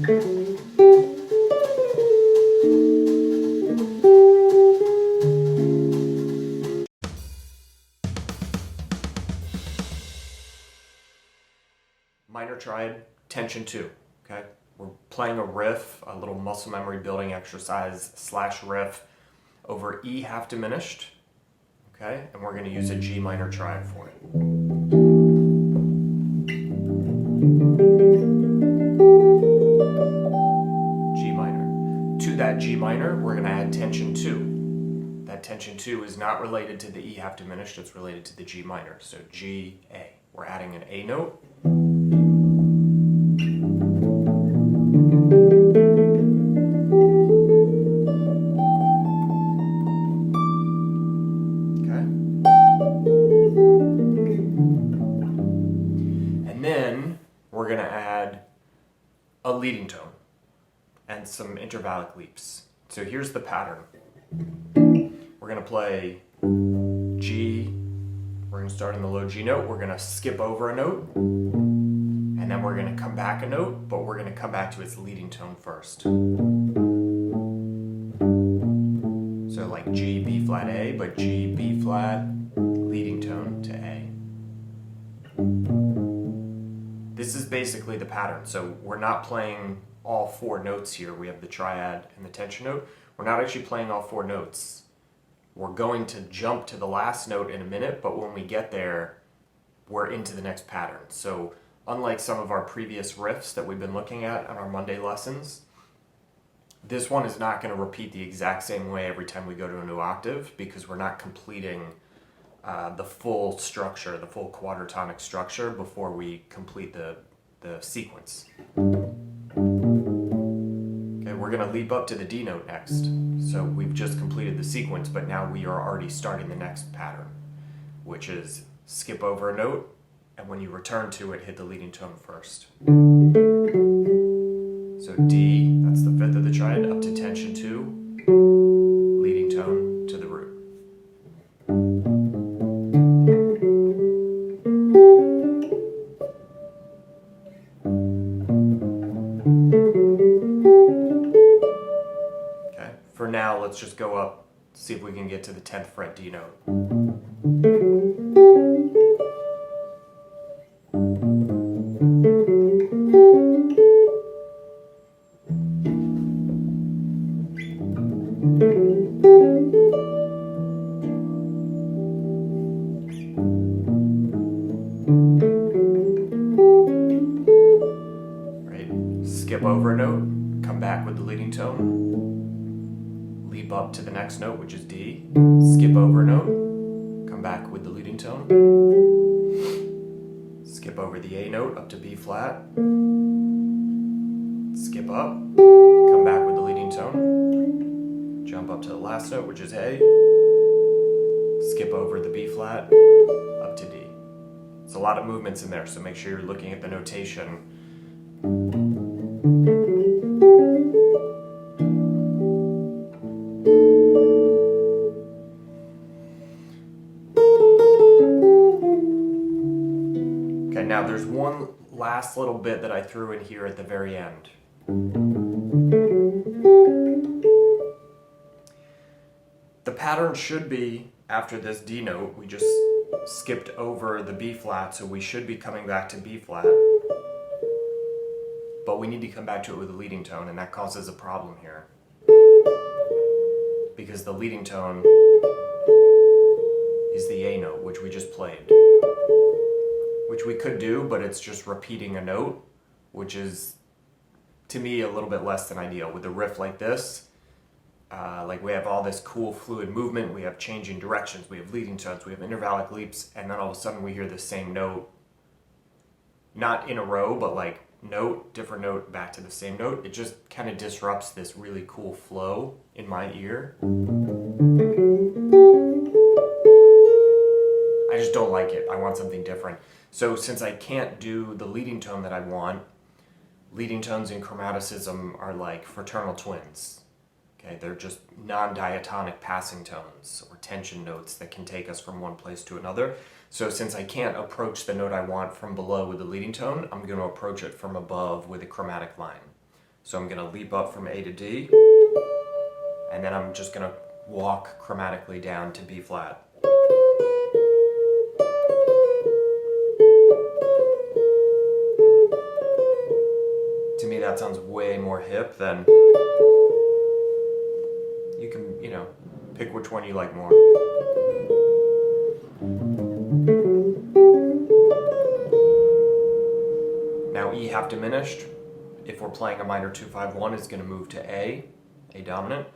Minor triad, tension 2, okay? We're playing a riff, a little muscle memory building exercise / riff over E half diminished, okay? And we're going to use a G minor triad for it. G minor. To that G minor, we're going to add tension 2. That tension 2 is not related to the E half diminished, it's related to the G minor. So G, A. We're adding an A note. We're going to add a leading tone and some intervallic leaps. So here's the pattern. We're going to play G, we're going to start in the low G note, we're going to skip over a note, and then we're going to come back a note, but we're going to come back to its leading tone first. So like G, B flat, A, but G, B flat, leading tone to A. This is basically the pattern. So we're not playing all 4 notes here. We have the triad and the tension note. We're not actually playing all 4 notes. We're going to jump to the last note in a minute, but when we get there, we're into the next pattern. So unlike some of our previous riffs that we've been looking at on our Monday lessons, this one is not going to repeat the exact same way every time we go to a new octave, because we're not completing the full structure, the full quadratonic structure before we complete the sequence. Okay, we're going to leap up to the D note next. So we've just completed the sequence, but now we are already starting the next pattern, which is skip over a note, and when you return to it, hit the leading tone first. So D, that's the 5th of the triad, up to tension 2, leading tone to the root. For now, let's just go up, see if we can get to the 10th fret D note. Right? Skip over a note, come back with the leading tone. Leap up to the next note, which is D, skip over a note, come back with the leading tone, skip over the A note up to B flat, skip up, come back with the leading tone, jump up to the last note, which is A, skip over the B flat, up to D. It's a lot of movements in there, so make sure you're looking at the notation. Now there's one last little bit that I threw in here at the very end. The pattern should be, after this D note, we just skipped over the B flat, so we should be coming back to B flat. But we need to come back to it with a leading tone, and that causes a problem here. Because the leading tone is the A note, which we just played. Which we could do, but it's just repeating a note, which is, to me, a little bit less than ideal. With a riff like this, like we have all this cool fluid movement, we have changing directions, we have leading tones, we have intervallic leaps, and then all of a sudden we hear the same note, not in a row, but like note, different note, back to the same note. It just kind of disrupts this really cool flow in my ear. I just don't like it. I want something different. So since I can't do the leading tone that I want, leading tones in chromaticism are like fraternal twins. Okay, they're just non-diatonic passing tones or tension notes that can take us from one place to another. So since I can't approach the note I want from below with the leading tone, I'm going to approach it from above with a chromatic line. So I'm going to leap up from A to D, and then I'm just going to walk chromatically down to B flat. To me that sounds way more hip than, you can, you know, pick which one you like more. Now E half diminished, if we're playing a minor 2-5-1, is going to move to A dominant.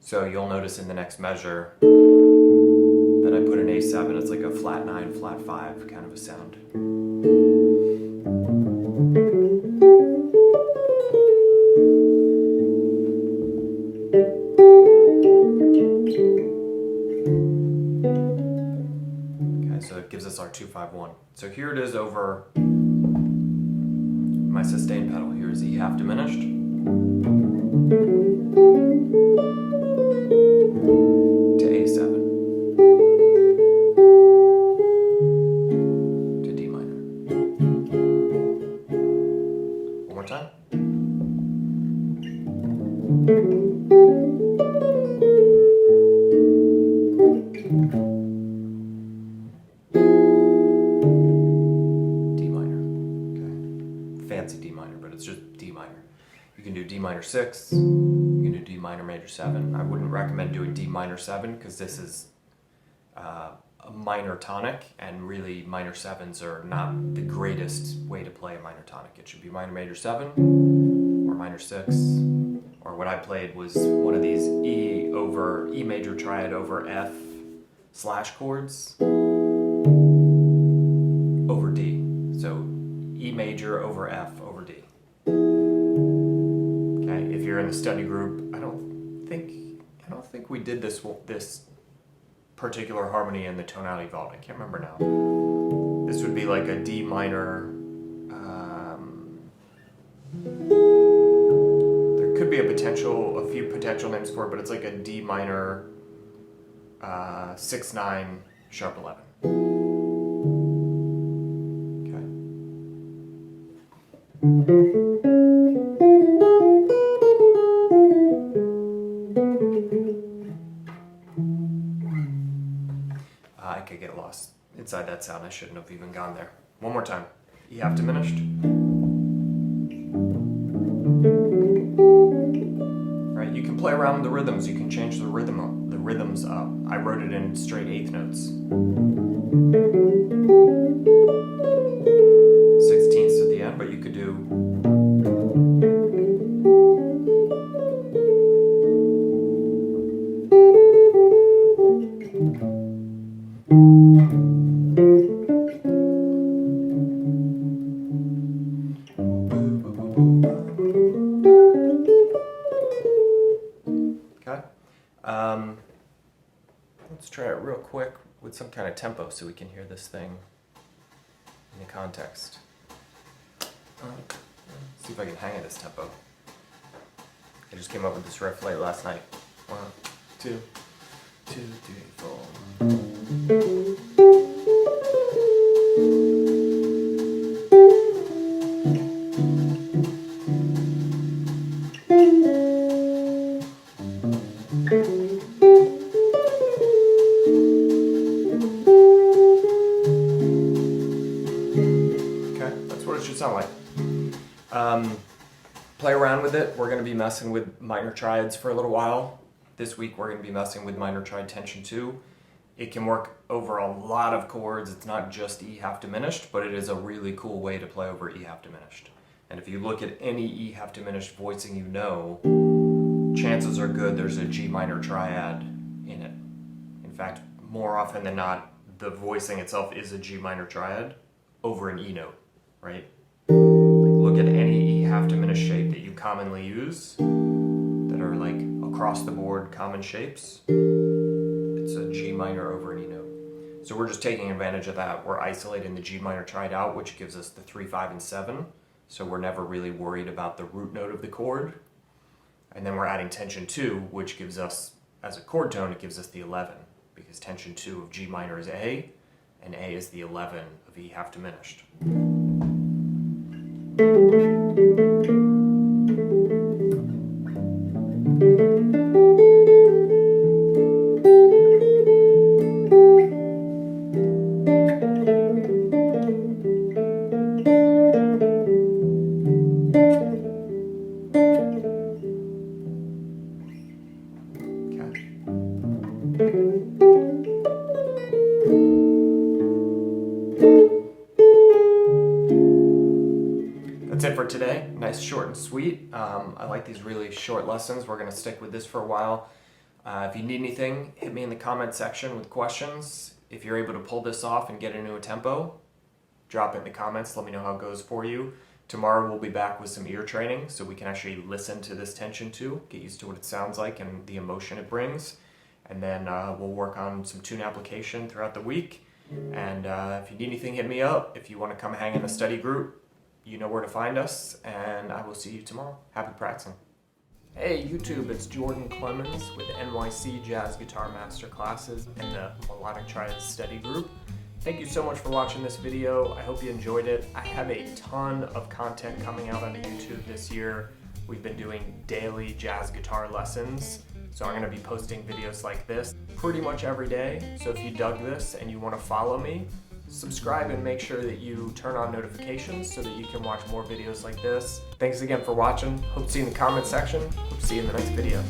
So you'll notice in the next measure that I put an A7, it's like a flat 9, flat 5 kind of a sound. Okay, so it gives us our 2-5-1. So here it is over my sustain pedal. Here's E half diminished. To A7. To D minor. One more time. D minor. Okay. Fancy D minor, but it's just D minor. You can do D minor 6. You can do D minor major 7. I wouldn't recommend doing D minor 7 because this is a minor tonic, and really minor 7s are not the greatest way to play a minor tonic. It should be minor major 7 or minor 6, or what I played was one of these E major triad over F slash chords over D. So E major over F over D. Okay, if you're in the study group, I don't think we did this particular harmony in the tonality vault. I can't remember now. This would be like a D minor. There could be a few potential names for it, but it's like a D minor 6-9 sharp 11. I could get lost inside that sound. I shouldn't have even gone there. One more time. E half diminished. Right, you can play around with the rhythms. You can change the rhythms up. I wrote it in straight eighth notes. 16ths at the end, but you could do. Okay. Let's try it real quick with some kind of tempo so we can hear this thing in the context. See if I can hang at this tempo. I just came up with this riff late last night. 1, 2, 2, 3, 4. Sound like. Play around with it. We're going to be messing with minor triads for a little while. This week we're going to be messing with minor triad tension 2. It can work over a lot of chords. It's not just E half diminished, but it is a really cool way to play over E half diminished. And if you look at any E half diminished voicing you know, chances are good there's a G minor triad in it. In fact, more often than not, the voicing itself is a G minor triad over an E note, right? Look at any E half diminished shape that you commonly use that are like across the board common shapes. It's a G minor over an E note. So we're just taking advantage of that. We're isolating the G minor triad out, which gives us the 3, 5, and 7. So we're never really worried about the root note of the chord. And then we're adding tension 2, which gives us, as a chord tone, it gives us the 11, because tension 2 of G minor is A, and A is the 11 of E half diminished. today. Nice, short, and sweet. I like these really short lessons. We're going to stick with this for a while. If you need anything, hit me in the comment section with questions. If you're able to pull this off and get into a tempo, drop it in the comments. Let me know how it goes for you. Tomorrow we'll be back with some ear training so we can actually listen to this tension too, get used to what it sounds like and the emotion it brings. And then we'll work on some tune application throughout the week. And if you need anything, hit me up. If you want to come hang in the study group, you know where to find us. And I will see you tomorrow. Happy practicing. Hey YouTube, it's Jordan Clemens with NYC Jazz Guitar Masterclasses and the Melodic Triad Study Group. Thank you so much for watching this video. I hope you enjoyed it. I have a ton of content coming out on YouTube this year. We've been doing daily jazz guitar lessons. So I'm going to be posting videos like this pretty much every day. So if you dug this and you want to follow me, subscribe and make sure that you turn on notifications so that you can watch more videos like this. Thanks again for watching. Hope to see you in the comment section. Hope to see you in the next video.